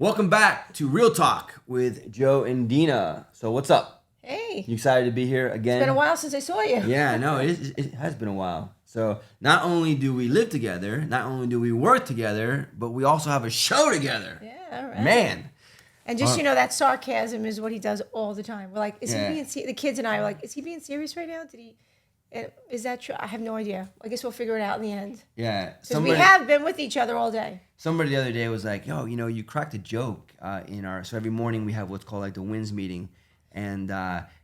Welcome back to Real Talk with Joe and Deana. So what's up? Hey, You excited to be here again? it's been a while since I saw you. Yeah, no, it has been a while. So not only do we live together, not only do we work together, but we also have a show together. Yeah, all right. Man. And just, that sarcasm is what he does all the time. We're like, is Yeah. he being the kids and I are like, is he being serious right now? Is that true? I have no idea. I guess we'll figure it out in the end. Yeah. Because we have been with each other all day. Somebody the other day was like, yo, you cracked a joke so every morning we have what's called like the wins meeting. And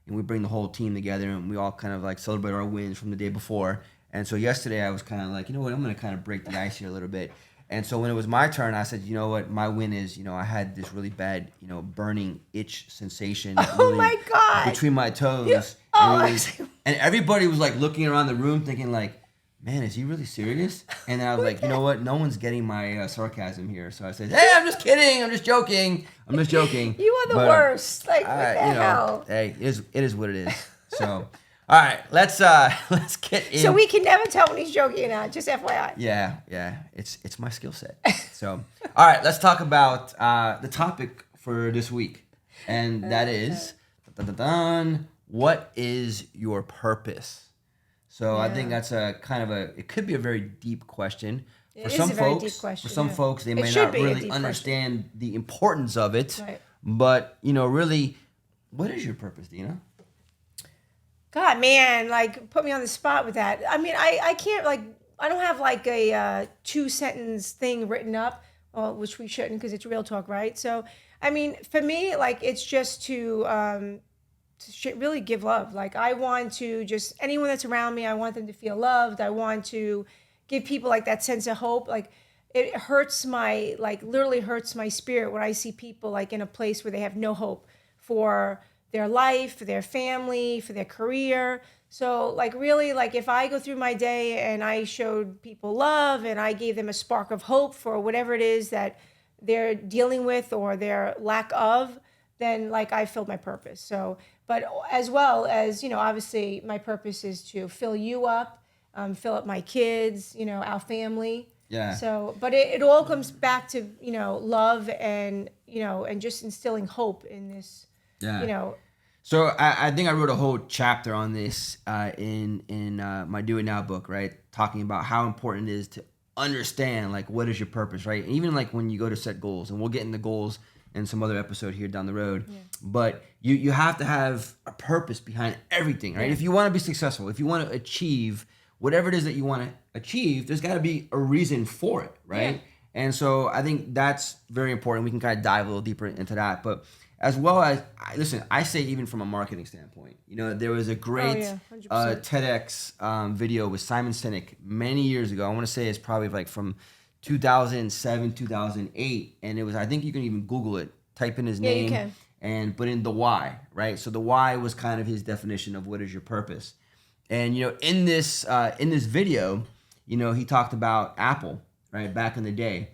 we bring the whole team together and we all kind of like celebrate our wins from the day before. And so yesterday I was kind of like, you know what, I'm going to kind of break the ice here a little bit. And so when it was my turn, I said, you know what, my win is, I had this really bad, burning itch sensation. Oh my God. Between my toes. Yeah. And everybody was like looking around the room thinking like, man, is he really serious? And then I was like, you know what, no one's getting my sarcasm here. So I said, hey, I'm just kidding. I'm just joking. You are the worst. Like, what the hell? Hey, it is what it is. So... All right, let's get in. So we can never tell when he's joking or not, just FYI. Yeah, it's my skill set. So, all right, let's talk about the topic for this week, and that is, what is your purpose? So I think that's it could be a very deep question. For some folks, they may not really understand the importance of it. Right. But, really, what is your purpose, Deana? God, man, like, put me on the spot with that. I mean, I can't, like, I don't have, like, a 2-sentence thing written up, which we shouldn't because it's real talk, right? So, I mean, for me, like, it's just to really give love. Like, I want to just, anyone that's around me, I want them to feel loved. I want to give people, like, that sense of hope. Like, it literally hurts my spirit when I see people, like, in a place where they have no hope for their life, for their family, for their career. So, like, really, like, if I go through my day and I showed people love and I gave them a spark of hope for whatever it is that they're dealing with or their lack of, then, like, I filled my purpose. So, but as well as, obviously my purpose is to fill you up, fill up my kids, our family. Yeah. So, but it all comes back to, love and, and just instilling hope in this. Yeah. So I think I wrote a whole chapter on this in my Do It Now book, right? Talking about how important it is to understand, like, what is your purpose, right? And even like when you go to set goals, and we'll get into goals in some other episode here down the road. Yeah. But you have to have a purpose behind everything, right? Yeah. If you want to be successful, if you want to achieve whatever it is that you want to achieve, there's got to be a reason for it, right? Yeah. And so I think that's very important. We can kind of dive a little deeper into that, but as well as, I say even from a marketing standpoint, there was a great TEDx video with Simon Sinek many years ago. I want to say it's probably like from 2007, 2008. And it was, I think you can even Google it, type in his name and put in the why, right? So the why was kind of his definition of what is your purpose. And, in this video, he talked about Apple, right, back in the day.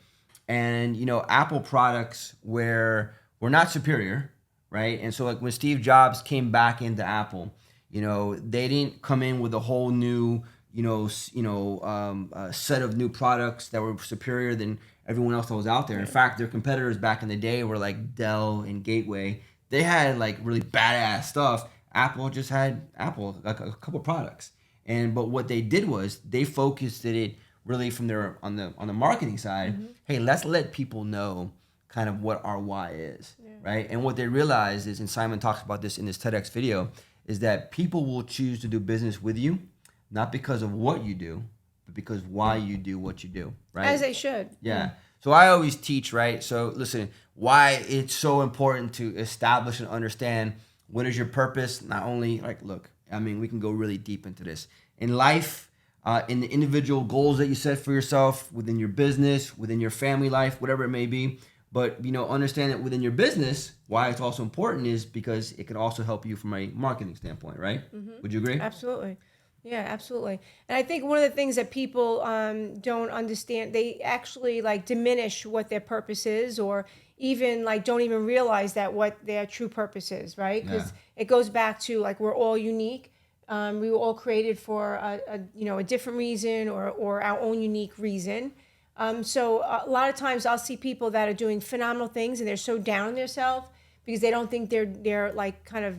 And, Apple products were not superior, right? And so, like, when Steve Jobs came back into Apple, they didn't come in with a whole new, set of new products that were superior than everyone else that was out there. In fact, their competitors back in the day were like Dell and Gateway. They had like really badass stuff. Apple just had like a couple products, but what they did was they focused it really from their on the marketing side. Mm-hmm. Hey, let's let people know kind of what our why is, right? And what they realized is, and Simon talks about this in this TEDx video, is that people will choose to do business with you, not because of what you do, but because why you do what you do, right? As they should. Yeah. So I always teach, right? So listen, why it's so important to establish and understand what is your purpose. Not only, like, look, I mean, we can go really deep into this. In life, in the individual goals that you set for yourself, within your business, within your family life, whatever it may be. But, understand that within your business, why it's also important is because it can also help you from a marketing standpoint, right? Mm-hmm. Would you agree? Absolutely. Yeah, absolutely. And I think one of the things that people don't understand, they actually, like, diminish what their purpose is, or even, like, don't even realize that what their true purpose is, right? Because it goes back to, like, we're all unique. We were all created for a different reason or our own unique reason. So a lot of times I'll see people that are doing phenomenal things and they're so down on themselves because they don't think they're like kind of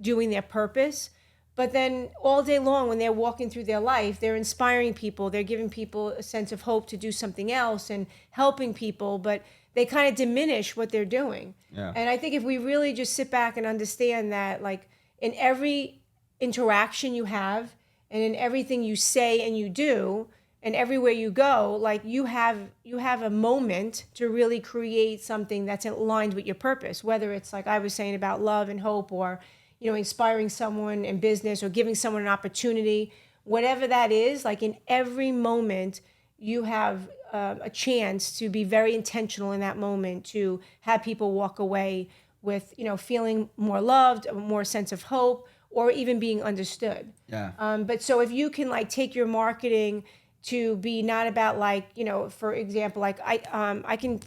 doing their purpose. But then all day long when they're walking through their life, they're inspiring people, they're giving people a sense of hope to do something else and helping people, but they kind of diminish what they're doing. Yeah. And I think if we really just sit back and understand that, like, in every interaction you have and in everything you say and you do and everywhere you go, like, you have a moment to really create something that's aligned with your purpose, whether it's like I was saying about love and hope, or inspiring someone in business, or giving someone an opportunity, whatever that is. Like, in every moment you have a chance to be very intentional in that moment, to have people walk away with feeling more loved, a more sense of hope, or even being understood. Yeah. But so if you can, like, take your marketing to be not about, like, for example, like, I can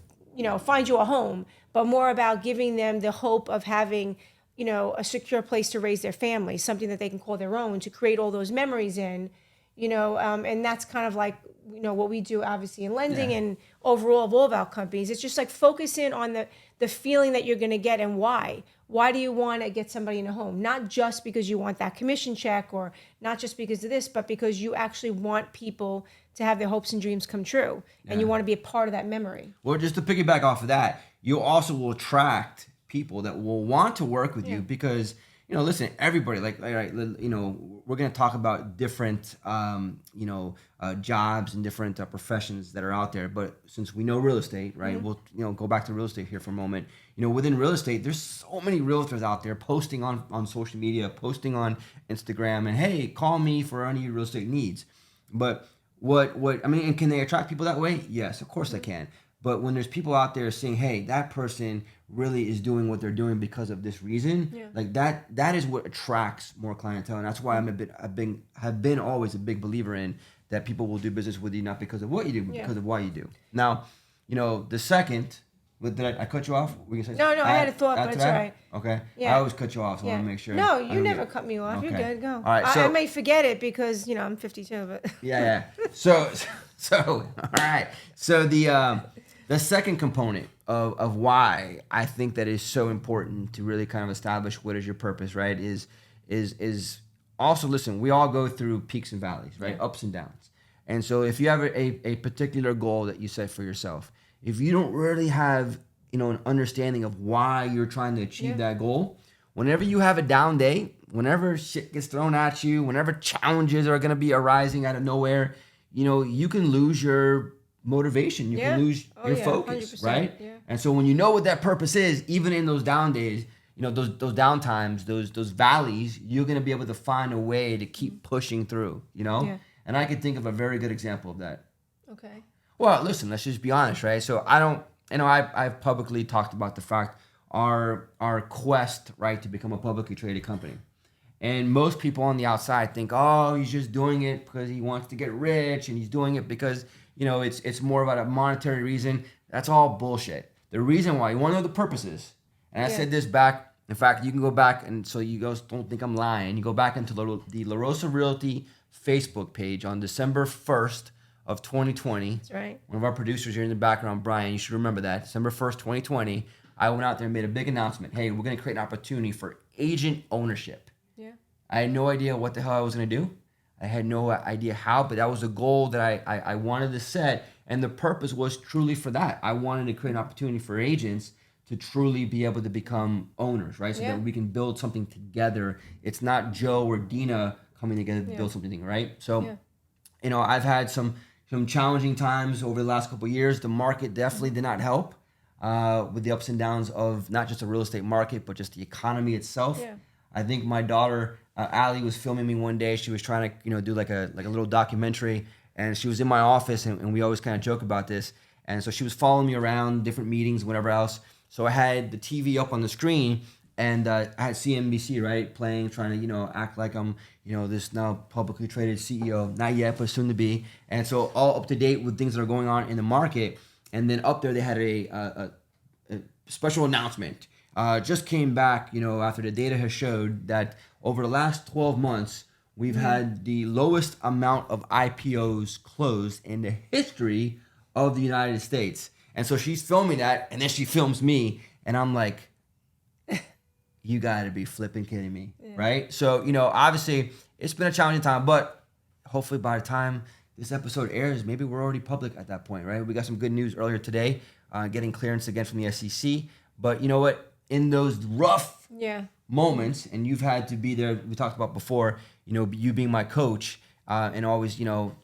find you a home, but more about giving them the hope of having a secure place to raise their family, something that they can call their own, to create all those memories in, and that's kind of like, what we do obviously in lending and overall of all of our companies. It's just like focus in on the feeling that you're going to get and why. Why do you want to get somebody in a home? Not just because you want that commission check, or not just because of this, but because you actually want people to have their hopes and dreams come true, and you want to be a part of that memory. Well, just to piggyback off of that, you also will attract people that will want to work with you because, listen, everybody, like, we're going to talk about different, jobs and different professions that are out there. But since we know real estate, right, we'll, go back to real estate here for a moment. Within real estate, there's so many realtors out there posting on social media, posting on Instagram, and hey, call me for any real estate needs. But and can they attract people that way? Yes, of course they can. But when there's people out there saying, hey, that person really is doing what they're doing because of this reason, like that is what attracts more clientele. And that's why have been always a big believer in that people will do business with you not because of what you do, but because of why you do. Now, the second, did I cut you off? No, I had a thought, but it's all right. Okay. Yeah. I always cut you off, so I want to make sure. No, you never cut me off. Okay. You're good. Go. All right. So, I may forget it because, I'm 52, but. Yeah. So, all right. So the second component of why I think that is so important to really kind of establish what is your purpose, right, is also, listen, we all go through peaks and valleys, right, ups and downs. And so if you have a particular goal that you set for yourself, if you don't really have, an understanding of why you're trying to achieve that goal, whenever you have a down day, whenever shit gets thrown at you, whenever challenges are going to be arising out of nowhere, you can lose your motivation. You can lose your focus, right? Yeah. And so when you know what that purpose is, even in those down days, those down times, those valleys, you're going to be able to find a way to keep pushing through, Yeah. And I could think of a very good example of that. Okay. Well, listen, let's just be honest, right? So I've publicly talked about the fact our quest, right, to become a publicly traded company. And most people on the outside think, oh, he's just doing it because he wants to get rich, and he's doing it because, it's more about a monetary reason. That's all bullshit. The reason why, you want to know the purposes. And I said this back, in fact, you can go back, and so you guys don't think I'm lying, you go back into the La Rosa Realty Facebook page on December 1st of 2020. That's right. One of our producers here in the background, Brian, you should remember that. December 1st, 2020, I went out there and made a big announcement. Hey, we're going to create an opportunity for agent ownership. Yeah. I had no idea what the hell I was going to do. I had no idea how, but that was a goal that I wanted to set, and the purpose was truly for that. I wanted to create an opportunity for agents to truly be able to become owners, right? So that we can build something together. It's not Joe or Deana coming together to build something, right? So, I've had some challenging times over the last couple of years. The market definitely did not help with the ups and downs of not just the real estate market, but just the economy itself. Yeah. I think my daughter, Allie, was filming me one day. She was trying to, do like a little documentary, and she was in my office, and we always kind of joke about this. And so she was following me around different meetings, whatever else. So I had the TV up on the screen, and I had CNBC, right, playing, trying to, act like I'm, this now publicly traded CEO. Not yet, but soon to be. And so all up to date with things that are going on in the market. And then up there, they had a special announcement. Just came back, after the data has showed that over the last 12 months, we've had the lowest amount of IPOs closed in the history of the United States. And so she's filming that, and then she films me, and I'm like, you gotta be flipping kidding me, right? So, obviously it's been a challenging time, but hopefully by the time this episode airs, maybe we're already public at that point, right? We got some good news earlier today, getting clearance again from the SEC. But you know what? In those rough moments, and you've had to be there, we talked about before, you being my coach, and always,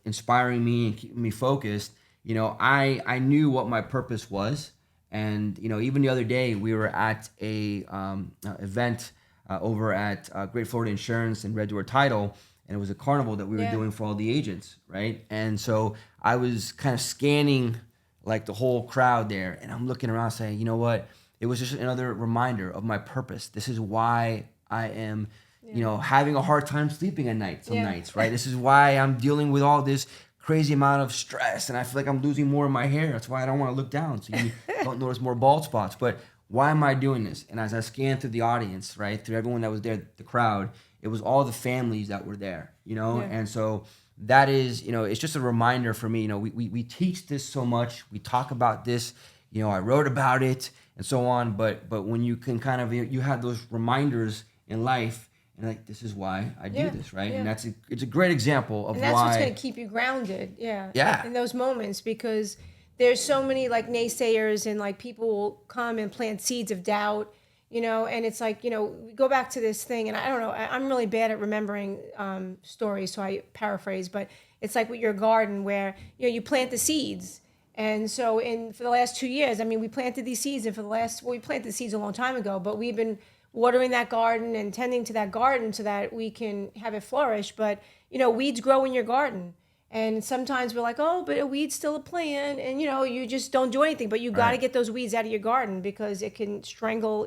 inspiring me and keeping me focused, I knew what my purpose was. And, even the other day, we were at a event over at Great Florida Insurance and Red Door Title, and it was a carnival that we were doing for all the agents, right? And so I was kind of scanning like the whole crowd there, and I'm looking around saying, you know what? It was just another reminder of my purpose. This is why I am, having a hard time sleeping at night some nights, right? This is why I'm dealing with all this crazy amount of stress, and I feel like I'm losing more of my hair. That's why I don't want to look down, so you don't notice more bald spots. But why am I doing this? And as I scanned through the audience, right, through everyone that was there, the crowd, it was all the families that were there, and so that is, it's just a reminder for me. We teach this so much, we talk about this, I wrote about it and so on, but when you can kind of, you have those reminders in life, and like, this is why I do this, right? And it's a great example of why. And that's what's going to keep you grounded, in those moments, because there's so many like naysayers, and like people will come and plant seeds of doubt, and it's like, we go back to this thing, and I don't know, I'm really bad at remembering stories, so I paraphrase, but it's like with your garden where, you plant the seeds. And so for the last 2 years, we planted these seeds, and we planted the seeds a long time ago, but we've been watering that garden and tending to that garden so that we can have it flourish. But, weeds grow in your garden. And sometimes we're like, oh, but a weed's still a plant. And, you just don't do anything. But you got to get those weeds out of your garden because it can strangle,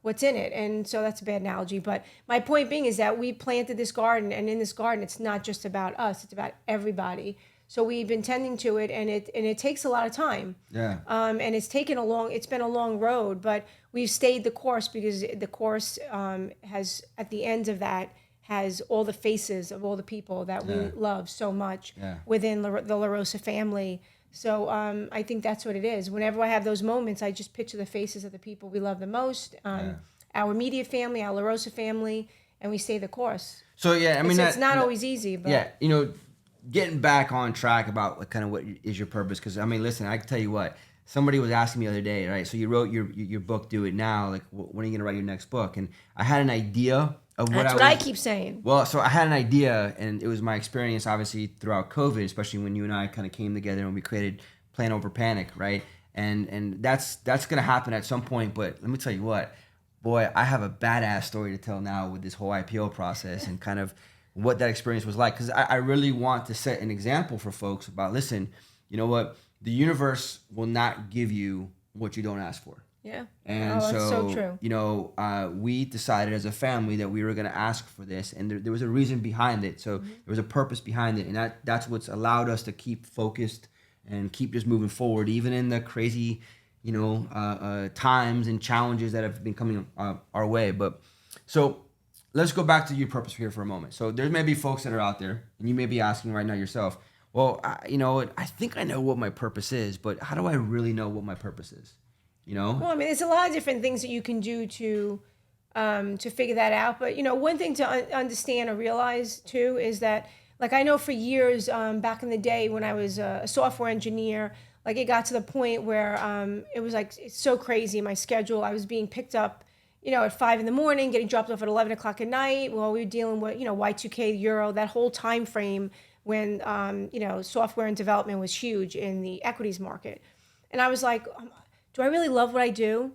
what's in it. And so that's a bad analogy. But my point being is that we planted this garden. And in this garden, it's not just about us. It's about everybody. So we've been tending to it, and it takes a lot of time. Yeah. And it's been a long road, but we've stayed the course because the course has, at the end of that, has all the faces of all the people that we love so much within the La Rosa family. So I think that's what it is. Whenever I have those moments, I just picture the faces of the people we love the most, our immediate family, our La Rosa family, and we stay the course. So it's not always easy, but getting back on track about what is your purpose, because listen, I can tell you what, somebody was asking me the other day, right? So you wrote your book, Do It Now, like when are you gonna write your next book? And I had an idea of what I keep saying. Well, so I had an idea, and it was my experience obviously throughout COVID, especially when you and I kind of came together and we created Plan Over Panic, right? And that's gonna happen at some point, but let me tell you what, boy, I have a badass story to tell now with this whole IPO process and kind of what that experience was like, because I really want to set an example for folks about, listen, you know what, the universe will not give you what you don't ask for. Yeah. And that's so true. We decided as a family that we were going to ask for this, and there was a reason behind it. So there was a purpose behind it, and that's what's allowed us to keep focused and keep just moving forward, even in the crazy, times and challenges that have been coming our way. But so let's go back to your purpose here for a moment. So there may be folks that are out there, and you may be asking right now yourself, well, I think I know what my purpose is, but how do I really know what my purpose is? Well, there's a lot of different things that you can do to figure that out. But, one thing to understand or realize, too, is that, like, I know for years back in the day when I was a software engineer, like, it got to the point where it was, like, it's so crazy, my schedule. I was being picked up at 5 a.m, getting dropped off at 11 o'clock at night. Well, we were dealing with, Y2K, Euro, that whole time frame when, software and development was huge in the equities market. And I was like, do I really love what I do?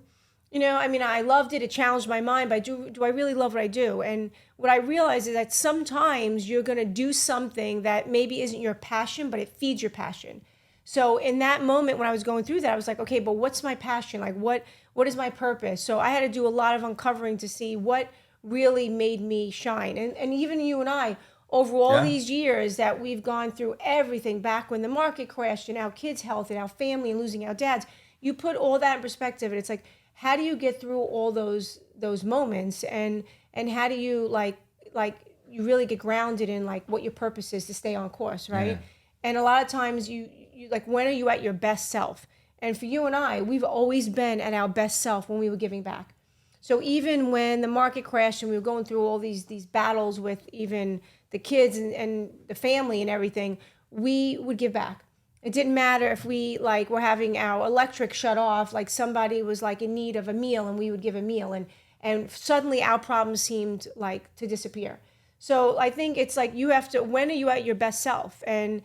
I loved it. It challenged my mind, but do I really love what I do? And what I realized is that sometimes you're going to do something that maybe isn't your passion, but it feeds your passion. So in that moment when I was going through that, I was like, okay, but what's my passion? Like, what is my purpose? So I had to do a lot of uncovering to see what really made me shine. And even you and I, over all these years that we've gone through everything, back when the market crashed and our kids' health and our family and losing our dads, you put all that in perspective, and it's like, how do you get through all those moments, and how do you like you really get grounded in like what your purpose is to stay on course, right? And a lot of times you like, when are you at your best self? And for you and I, we've always been at our best self when we were giving back. So even when the market crashed and we were going through all these battles with even the kids and the family and everything, we would give back. It didn't matter if we like were having our electric shut off, like somebody was like in need of a meal, and we would give a meal, and suddenly our problems seemed like to disappear. So I think it's like you have to. When are you at your best self? And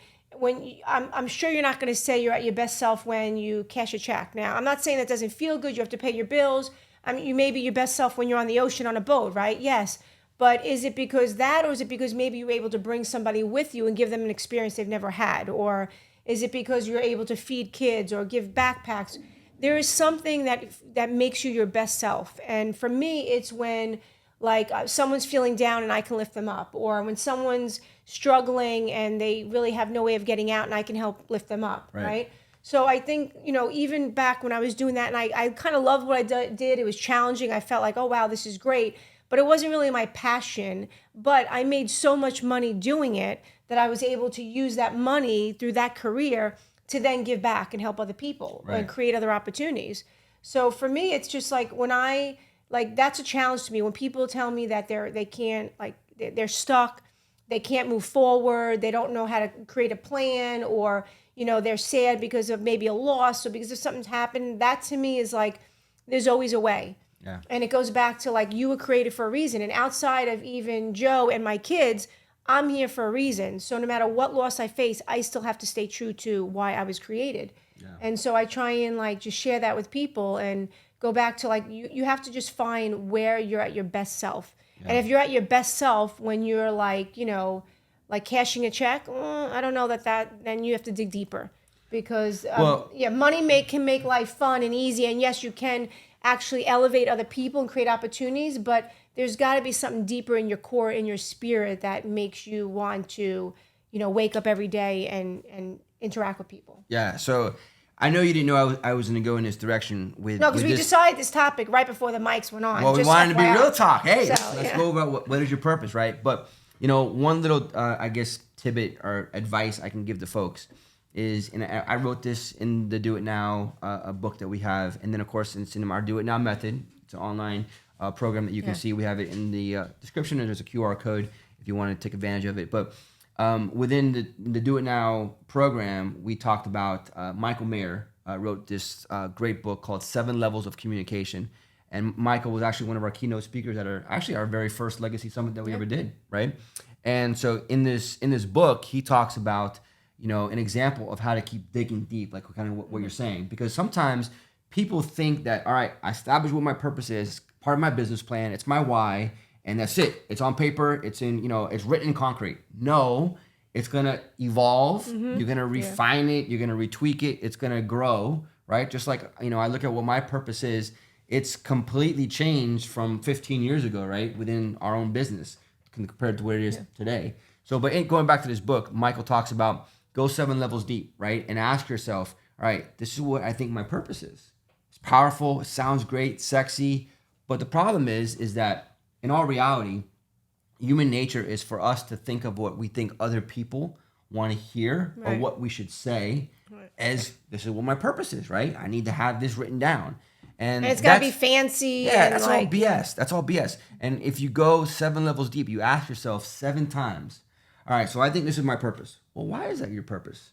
I'm sure you're not going to say you're at your best self when you cash a check. Now, I'm not saying that doesn't feel good. You have to pay your bills. I mean, you may be your best self when you're on the ocean on a boat, right? Yes. But is it because that, or is it because maybe you were able to bring somebody with you and give them an experience they've never had? Or is it because you're able to feed kids or give backpacks? There is something that makes you your best self. And for me, it's when like someone's feeling down and I can lift them up, or when someone's struggling and they really have no way of getting out and I can help lift them up, right? So I think, even back when I was doing that, and I kind of loved what I did. It was challenging. I felt like, oh, wow, this is great. But it wasn't really my passion. But I made so much money doing it that I was able to use that money through that career to then give back and help other people and create other opportunities. So for me, it's just like that's a challenge to me when people tell me that they can't, like they're stuck, they can't move forward, they don't know how to create a plan, or they're sad because of maybe a loss or because of something's happened. That to me is like there's always a way. Yeah. And it goes back to like you were created for a reason. And outside of even Joe and my kids, I'm here for a reason. So no matter what loss I face, I still have to stay true to why I was created. Yeah. And so I try and like just share that with people and go back to like you have to just find where you're at your best self. Yeah. And if you're at your best self when you're like, like cashing a check, I don't know that then you have to dig deeper, because money can make life fun and easy, and yes, you can actually elevate other people and create opportunities, but there's got to be something deeper in your core, in your spirit, that makes you want to, wake up every day and interact with people. Yeah. So I know you didn't know I was going to go in this direction with. No, because we decided this topic right before the mics went on. Well, we wanted to be real talk. Hey, let's go about what is your purpose, right? But one little, I guess, tidbit or advice I can give to folks is, and I wrote this in the Do It Now a book that we have, and then of course in our Do It Now method. It's an online program that you can see. We have it in the description, and there's a QR code if you want to take advantage of it. But within the Do It Now program, we talked about Michael Mayer wrote this great book called 7 Levels of Communication. And Michael was actually one of our keynote speakers at our very first Legacy Summit that we ever did, right? And so in this book, he talks about an example of how to keep digging deep, like kind of what you're saying, because sometimes people think that, all right, I established what my purpose is, part of my business plan, it's my why, and that's it. It's on paper, it's in, it's written in concrete. No, it's gonna evolve. Mm-hmm. You're gonna refine it. You're gonna retweak it. It's gonna grow, right? Just like I look at what my purpose is. It's completely changed from 15 years ago, right? Within our own business compared to what it is today. So, but going back to this book, Michael talks about go 7 levels deep, right? And ask yourself, all right, this is what I think my purpose is. It's powerful. It sounds great, sexy. But the problem is that in all reality, human nature is for us to think of what we think other people want to hear or what we should say as this is what my purpose is, right? I need to have this written down. And it's got to be fancy. Yeah, that's all BS. That's all BS. And if you go 7 levels deep, you ask yourself 7 times, all right, so I think this is my purpose. Well, why is that your purpose?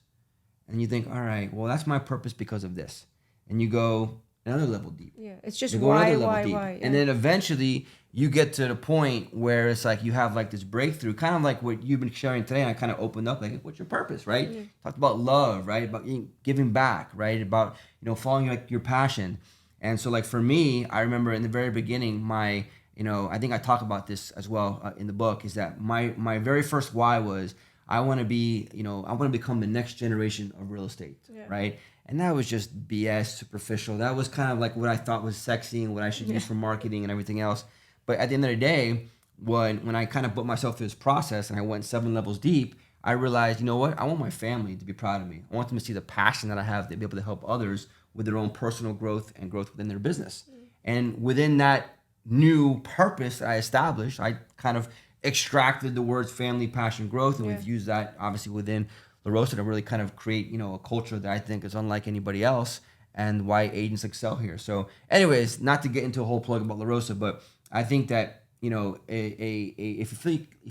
And you think, all right, well, that's my purpose because of this. And you go another level deep. Yeah, it's just why. Yeah. And then eventually you get to the point where it's like you have like this breakthrough, kind of like what you've been sharing today. And I kind of opened up like, what's your purpose, right? Mm-hmm. Talked about love, right? About giving back, right? About, following like your passion. And so like for me, I remember in the very beginning, I think I talk about this as well in the book, is that my very first why was I want to be, I want to become the next generation of real estate, right? And that was just BS, superficial. That was kind of like what I thought was sexy and what I should use for marketing and everything else. But at the end of the day, when I kind of put myself through this process and I went 7 levels deep, I realized, you know what? I want my family to be proud of me. I want them to see the passion that I have to be able to help others with their own personal growth and growth within their business. Mm-hmm. And within that new purpose that I established, I kind of extracted the words family, passion, growth, and we've used that obviously within La Rosa to really kind of create, a culture that I think is unlike anybody else, and why agents excel here. So, anyways, not to get into a whole plug about La Rosa, but I think that if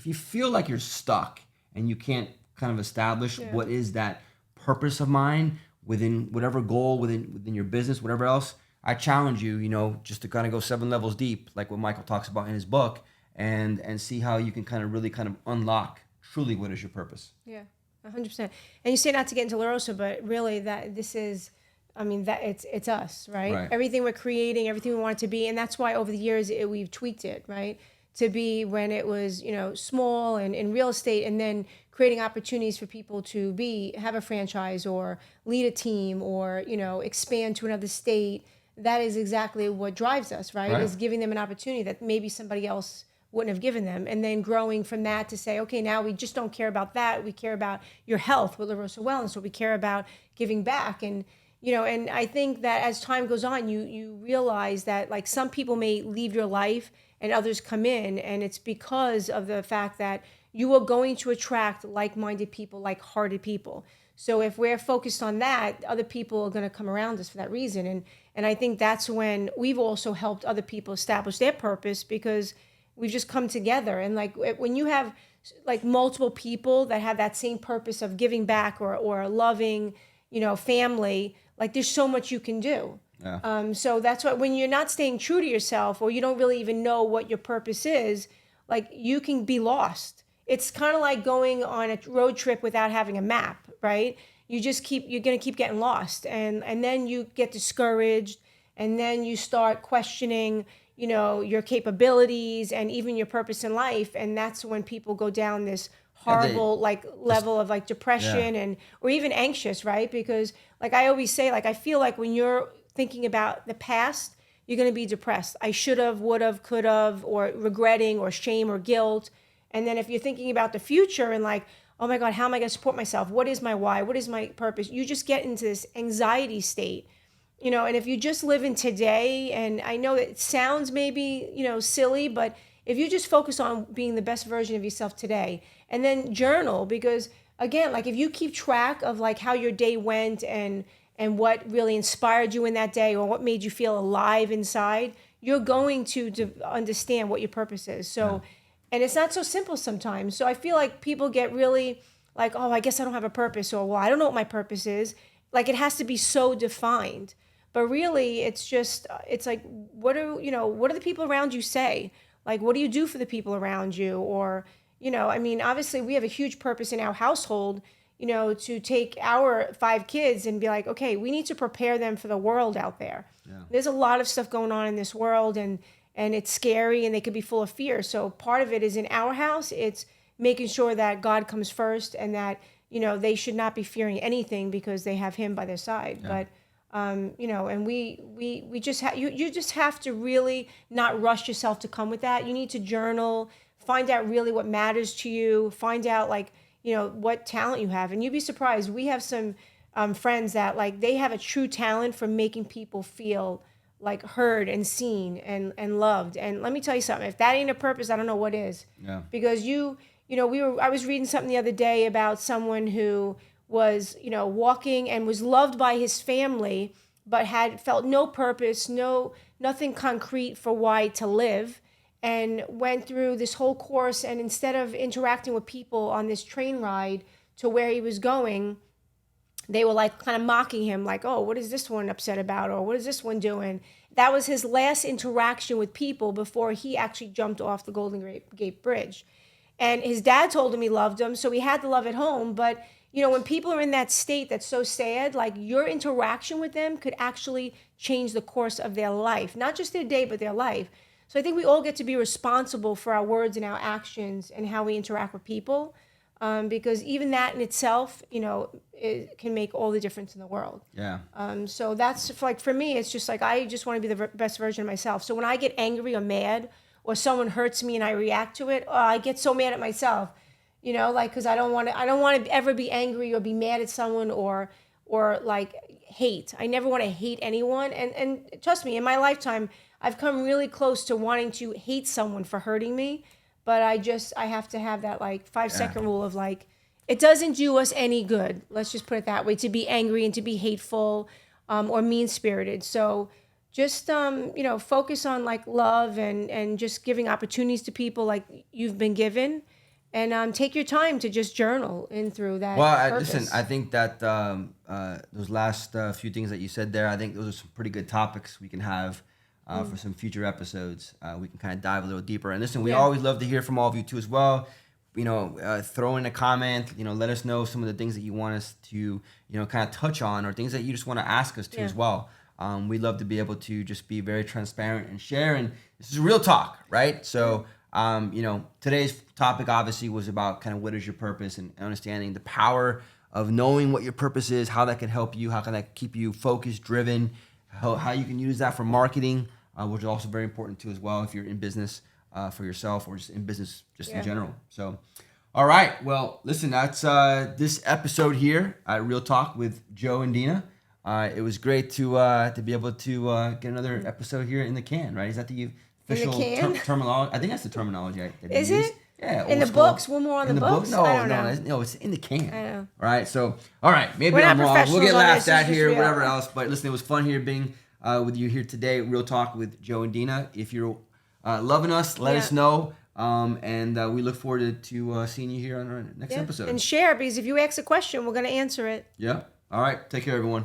you feel like you're stuck and you can't kind of establish what is that purpose of mine within whatever goal within your business, whatever else, I challenge you, just to kind of go 7 levels deep, like what Michael talks about in his book, and see how you can kind of really kind of unlock truly what is your purpose. Yeah, 100%. And you say not to get into La Rosa, but really that this is, that it's us, right? Everything we're creating, everything we want it to be, and that's why over the years we've tweaked it, right? To be when it was, small and in real estate, and then creating opportunities for people to have a franchise or lead a team or, expand to another state. That is exactly what drives us, right? Is giving them an opportunity that maybe somebody else wouldn't have given them, and then growing from that to say, okay, now we just don't care about that. We care about your health with La Rosa Wellness, or we care about giving back. And and I think that as time goes on, you realize that like some people may leave your life and others come in, and it's because of the fact that you are going to attract like-minded people, like-hearted people. So if we're focused on that, other people are going to come around us for that reason. And I think that's when we've also helped other people establish their purpose, because we've just come together. And like when you have like multiple people that have that same purpose of giving back or loving, family, like there's so much you can do. Yeah. So that's why when you're not staying true to yourself, or you don't really even know what your purpose is, like you can be lost. It's kind of like going on a road trip without having a map, right? You're going to keep getting lost. And then you get discouraged, and then you start questioning, your capabilities and even your purpose in life. And that's when people go down this horrible level of like depression and or even anxious, right? Because like I always say, like I feel like when you're thinking about the past, you're going to be depressed. I should have, would have, could have, or regretting or shame or guilt. And then if you're thinking about the future and like, oh my God, how am I going to support myself? What is my why? What is my purpose? You just get into this anxiety state, and if you just live in today, and I know it sounds maybe, silly, but if you just focus on being the best version of yourself today, and then journal, because again, like if you keep track of like how your day went and what really inspired you in that day, or what made you feel alive inside, you're going to understand what your purpose is. So, and it's not so simple sometimes. So I feel like people get really like, oh, I guess I don't have a purpose, or well, I don't know what my purpose is. Like it has to be so defined. But really, it's just, it's like, what do the people around you say? Like, what do you do for the people around you? Or, obviously we have a huge purpose in our household, to take our 5 kids and be like, okay, we need to prepare them for the world out there. Yeah. There's a lot of stuff going on in this world, and it's scary, and they could be full of fear. So part of it is in our house, it's making sure that God comes first, and that, they should not be fearing anything because they have him by their side. Yeah. But and we just you just have to really not rush yourself to come with that. You need to journal, find out really what matters to you, find out like, what talent you have. And you'd be surprised. We have some friends that like, they have a true talent for making people feel like heard and seen and loved. And let me tell you something, if that ain't a purpose, I don't know what is. Yeah. Because I was reading something the other day about someone who was, walking and was loved by his family, but had felt no purpose, nothing concrete for why to live, and went through this whole course. And instead of interacting with people on this train ride to where he was going, they were like kind of mocking him, like, oh, what is this one upset about? Or what is this one doing? That was his last interaction with people before he actually jumped off the Golden Gate Bridge. And his dad told him he loved him, so he had the love at home. But when people are in that state that's so sad, like your interaction with them could actually change the course of their life, not just their day, but their life. So I think we all get to be responsible for our words and our actions and how we interact with people, because even that in itself, it can make all the difference in the world. Yeah. So that's like, for me, it's just like, I just want to be the best version of myself. So when I get angry or mad, or someone hurts me and I react to it, I get so mad at myself. Because I don't want to ever be angry or be mad at someone or like hate. I never want to hate anyone. And trust me, in my lifetime, I've come really close to wanting to hate someone for hurting me. But I have to have that like 5-second rule of like, it doesn't do us any good. Let's just put it that way, to be angry and to be hateful or mean spirited. So just focus on like love and just giving opportunities to people like you've been given, and take your time to just journal in through that. Well, purpose. listen, I think that those last few things that you said there, I think those are some pretty good topics we can have for some future episodes. We can kind of dive a little deeper. And listen, we always love to hear from all of you too as well. Throw in a comment, let us know some of the things that you want us to, kind of touch on, or things that you just want to ask us to as well. We'd love to be able to just be very transparent and share. And this is real talk, right? So, today's topic obviously was about kind of what is your purpose and understanding the power of knowing what your purpose is, how that can help you, how can that keep you focused, driven, how you can use that for marketing, which is also very important too as well if you're in business for yourself or just in business in general. So, all right. Well, listen, that's this episode here at Real Talk with Joe and Deana. It was great to be able to get another episode here in the can, right? Is that the official terminology? I think that's the terminology that is use. it? Yeah. In the books? One more on the books? No, I don't know. No, it's in the can. I know. All right. So, all right. Maybe We're I'm not wrong. We'll get professionals on laughed this, at it's just here, real. whatever else. But listen, it was fun here being with you here today. Real Talk with Joe and Deana. If you're loving us, let us know. And we look forward to seeing you here on our next episode. And share, because if you ask a question, we're going to answer it. Yeah. All right. Take care, everyone.